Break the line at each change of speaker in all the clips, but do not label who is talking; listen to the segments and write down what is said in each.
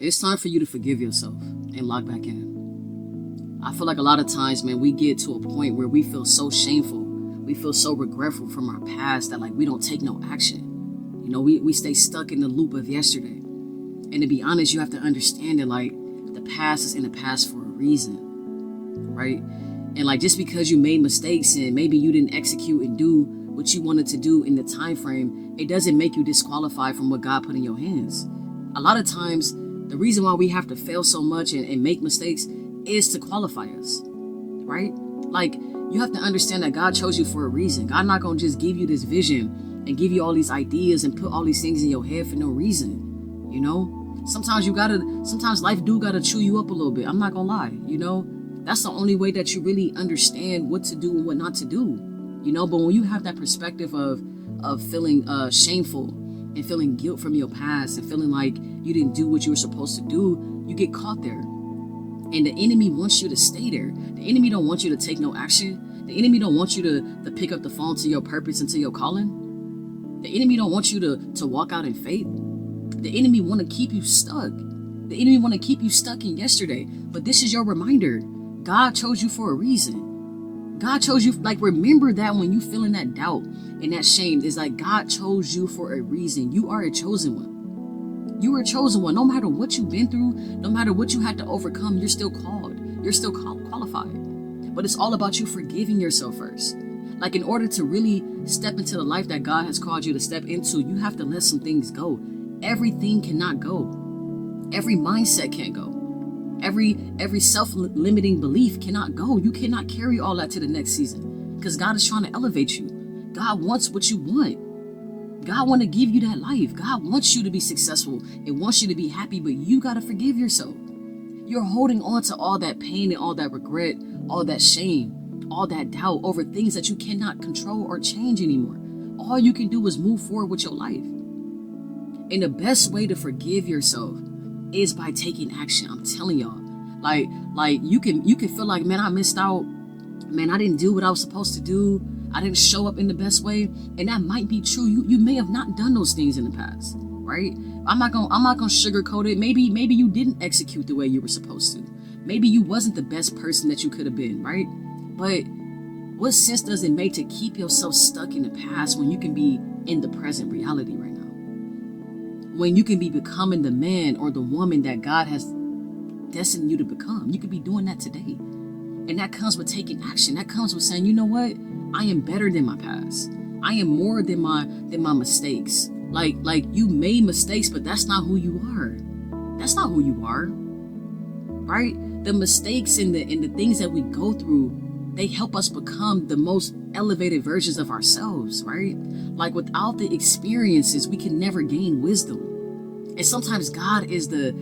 It's time for you to forgive yourself and lock back in. I feel like a lot of times, man, we get to a point where we feel so shameful. We feel so regretful from our past that like we don't take no action. We stay stuck in the loop of yesterday. And to be honest, you have to understand that like the past is in the past for a reason, right? And like just because you made mistakes and maybe you didn't execute and do what you wanted to do in the time frame, it doesn't make you disqualified from what God put in your hands. A lot of times, the reason why we have to fail so much and make mistakes is to qualify us, right? Like, you have to understand that God chose you for a reason. God not gonna just give you this vision and give you all these ideas and put all these things in your head for no reason, Sometimes life do gotta chew you up a little bit. I'm not gonna lie, That's the only way that you really understand what to do and what not to do, But when you have that perspective of feeling shameful and feeling guilt from your past and feeling like you didn't do what you were supposed to do, you get caught there. And the enemy wants you to stay there. The enemy don't want you to take no action. The enemy don't want you to pick up the phone to your purpose and to your calling. The enemy don't want you to walk out in faith. The enemy want to keep you stuck. The enemy want to keep you stuck in yesterday. But this is your reminder. God chose you for a reason. God chose you. Like, remember that when you feeling that doubt and that shame, is like God chose you for a reason. You are a chosen one. You are a chosen one. No matter what you've been through, no matter what you had to overcome, you're still called. You're still qualified. But it's all about you forgiving yourself first. Like, in order to really step into the life that God has called you to step into, you have to let some things go. Everything cannot go. Every mindset can't go. Every self-limiting belief cannot go. You cannot carry all that to the next season because God is trying to elevate you. God wants what you want. God want to give you that life. God wants you to be successful and wants you to be happy, but you got to forgive yourself. You're holding on to all that pain and all that regret, all that shame, all that doubt over things that you cannot control or change anymore. All you can do is move forward with your life. And the best way to forgive yourself is by taking action. I'm telling y'all. Like you can feel like, man, I missed out. Man, I didn't do what I was supposed to do. I didn't show up in the best way. And that might be true. You may have not done those things in the past, right? I'm not gonna sugarcoat it. Maybe you didn't execute the way you were supposed to. Maybe you wasn't the best person that you could have been, right? But what sense does it make to keep yourself stuck in the past when you can be in the present reality right now? When you can be becoming the man or the woman that God has destined you to become. You could be doing that today. And that comes with taking action. That comes with saying, you know what? I am better than my past. I am more than my mistakes. Like you made mistakes, but that's not who you are. That's not who you are. Right? The mistakes and the things that we go through, they help us become the most elevated versions of ourselves, right? Like, without the experiences, we can never gain wisdom. And sometimes God is the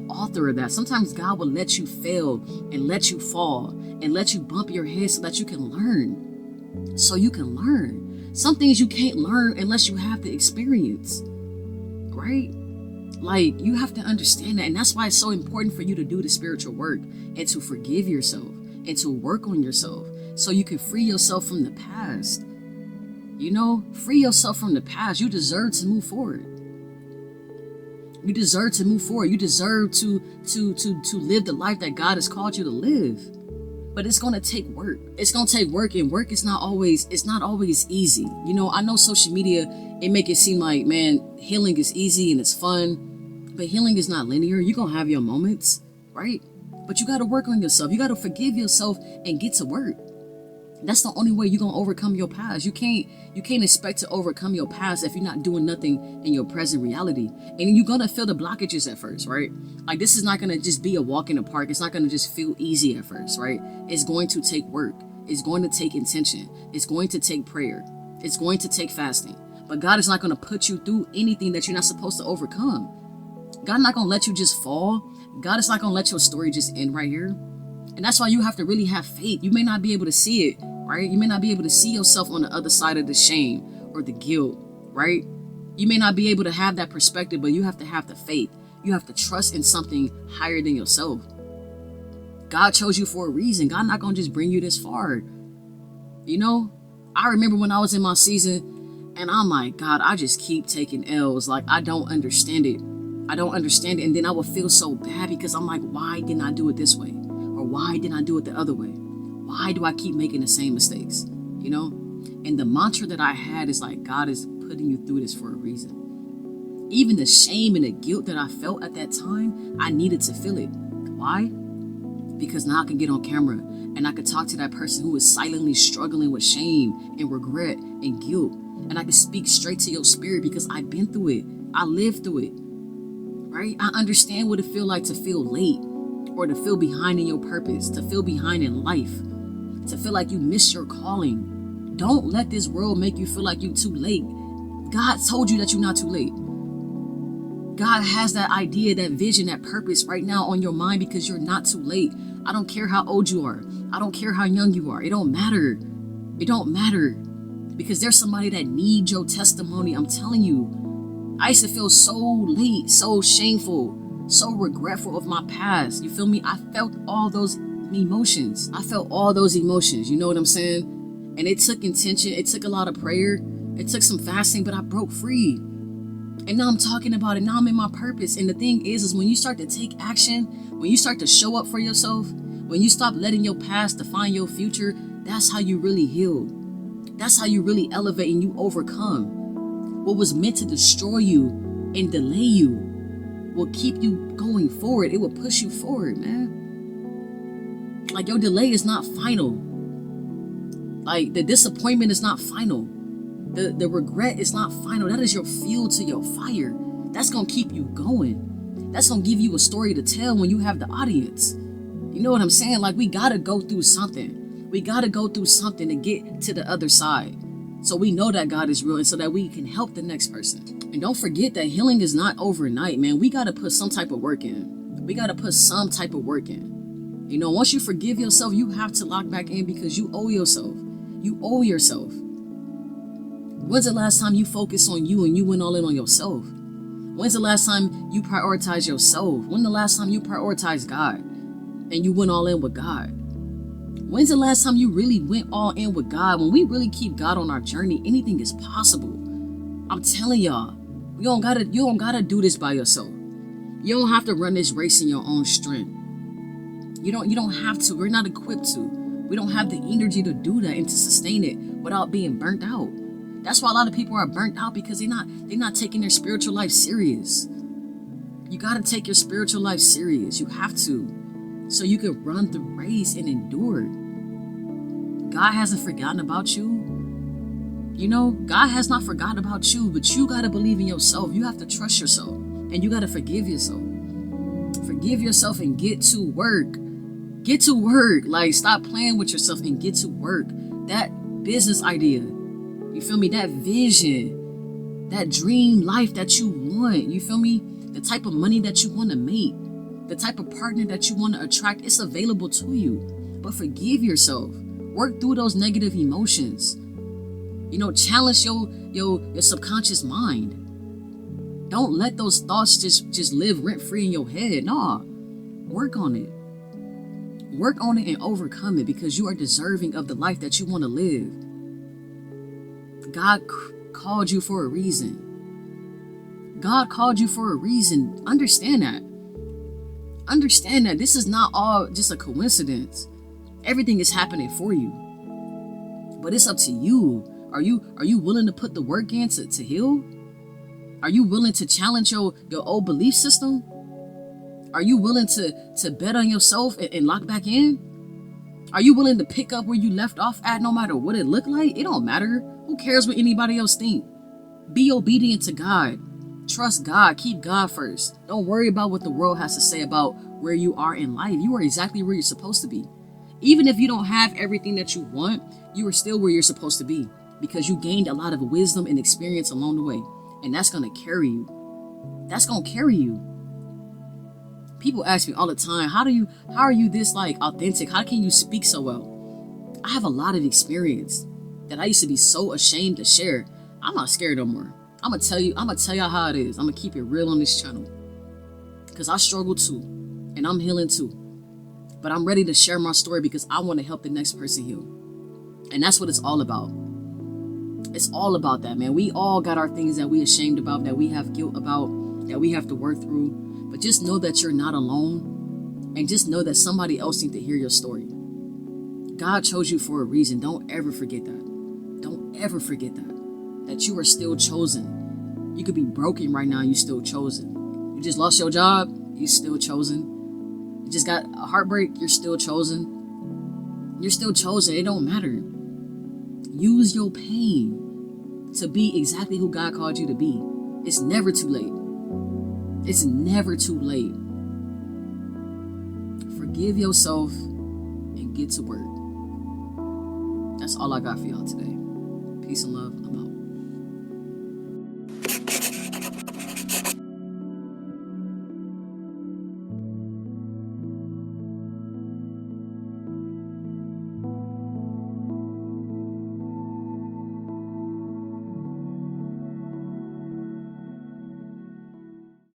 author of that. Sometimes God will let you fail and let you fall and let you bump your head so that you can learn. So you can learn. Some things you can't learn unless you have the experience, right? Like, you have to understand that. And that's why it's so important for you to do the spiritual work and to forgive yourself and to work on yourself so you can free yourself from the past. Free yourself from the past. You deserve to move forward. You deserve to move forward. You deserve to live the life that God has called you to live. But it's going to take work. It's going to take work, and work is not always easy. I know social media, it make it seem like, man, healing is easy and it's fun, but healing is not linear. You're going to have your moments, right? But you got to work on yourself. You got to forgive yourself and get to work. That's the only way you're going to overcome your past. You can't expect to overcome your past if you're not doing nothing in your present reality. And you're going to feel the blockages at first, right? Like, this is not going to just be a walk in the park. It's not going to just feel easy at first, right? It's going to take work. It's going to take intention. It's going to take prayer. It's going to take fasting. But God is not going to put you through anything that you're not supposed to overcome. God not going to let you just fall. God is not going to let your story just end right here. And that's why you have to really have faith. You may not be able to see it, right? You may not be able to see yourself on the other side of the shame or the guilt, right? You may not be able to have that perspective, but you have to have the faith. You have to trust in something higher than yourself. God chose you for a reason. God not going to just bring you this far. I remember when I was in my season and I'm like, God, I just keep taking L's. Like, I don't understand it. I don't understand it. And then I would feel so bad because I'm like, why didn't I do it this way? Or why didn't I do it the other way? Why do I keep making the same mistakes? You know? And the mantra that I had is like, God is putting you through this for a reason. Even the shame and the guilt that I felt at that time, I needed to feel it. Why? Because now I can get on camera and I can talk to that person who is silently struggling with shame and regret and guilt. And I can speak straight to your spirit because I've been through it. I lived through it. Right? I understand what it feels like to feel late or to feel behind in your purpose, to feel behind in life, to feel like you missed your calling. Don't let this world make you feel like you're too late. God told you that you're not too late. God has that idea, that vision, that purpose right now on your mind because you're not too late. I don't care how old you are. I don't care how young you are. It don't matter. It don't matter. Because there's somebody that needs your testimony. I'm telling you. I used to feel so late, so shameful, so regretful of my past. You feel me? I felt all those emotions. You know what I'm saying? And it took intention. It took a lot of prayer. It took some fasting, but I broke free. And now I'm talking about it. Now I'm in my purpose. And the thing is when you start to take action, when you start to show up for yourself, when you stop letting your past define your future, that's how you really heal. That's how you really elevate and you overcome. What was meant to destroy you and delay you will keep you going forward. It will push you forward, man. Like your delay is not final. Like the disappointment is not final. The regret is not final. That is your fuel to your fire. That's going to keep you going. That's going to give you a story to tell when you have the audience. You know what I'm saying? Like we got to go through something. We got to go through something to get to the other side. So we know that God is real and so that we can help the next person. And don't forget that healing is not overnight, man. We got to put some type of work in. We got to put some type of work in. You know, once you forgive yourself, you have to lock back in because you owe yourself. You owe yourself. When's the last time you focused on you and you went all in on yourself? When's the last time you prioritized yourself? When's the last time you prioritized God and you went all in with God? When's the last time you really went all in with God? When we really keep God on our journey, anything is possible. I'm telling y'all, you don't gotta do this by yourself. You don't have to run this race in your own strength. You don't have to. We're not equipped to. We don't have the energy to do that and to sustain it without being burnt out. That's why a lot of people are burnt out because they're not taking their spiritual life serious. You gotta take your spiritual life serious. You have to, so you can run the race and endure. God hasn't forgotten about you. You know, God has not forgotten about you, but you got to believe in yourself. You have to trust yourself and you got to forgive yourself. Forgive yourself and get to work. Get to work. Like, stop playing with yourself and get to work. That business idea, you feel me? That vision, that dream life that you want, you feel me? The type of money that you want to make, the type of partner that you want to attract, it's available to you. But forgive yourself. Work through those negative emotions. You know, challenge your subconscious mind. Don't let those thoughts just live rent-free in your head. Nah, work on it. Work on it and overcome it because you are deserving of the life that you want to live. God called you for a reason. God called you for a reason. Understand that. Understand that this is not all just a coincidence. Everything is happening for you. But it's up to you. Are you willing to put the work in to heal? Are you willing to challenge your old belief system? Are you willing to bet on yourself and lock back in? Are you willing to pick up where you left off at no matter what it looked like? It don't matter. Who cares what anybody else think? Be obedient to God. Trust God. Keep God first. Don't worry about what the world has to say about where you are in life. You are exactly where you're supposed to be. Even if you don't have everything that you want, you are still where you're supposed to be because you gained a lot of wisdom and experience along the way. And that's going to carry you. That's going to carry you. People ask me all the time, how are you this like authentic? How can you speak so well? I have a lot of experience that I used to be so ashamed to share. I'm not scared no more. I'm gonna tell y'all how it is. I'm gonna keep it real on this channel. Because I struggle too. And I'm healing too. But I'm ready to share my story because I want to help the next person heal. And that's what it's all about. It's all about that, man. We all got our things that we ashamed about, that we have guilt about. that we have to work through. But just know that you're not alone, and just know that somebody else needs to hear your story. God chose you for a reason. Don't ever forget that. Don't ever forget that you are still chosen. You could be broken right now, you're still chosen. You just lost your job, you're still chosen. You just got a heartbreak, you're still chosen. You're still chosen. It don't matter. Use your pain to be exactly who God called you to be. It's never too late. It's never too late. Forgive yourself and get to work. That's all I got for y'all today. Peace and love. I'm out.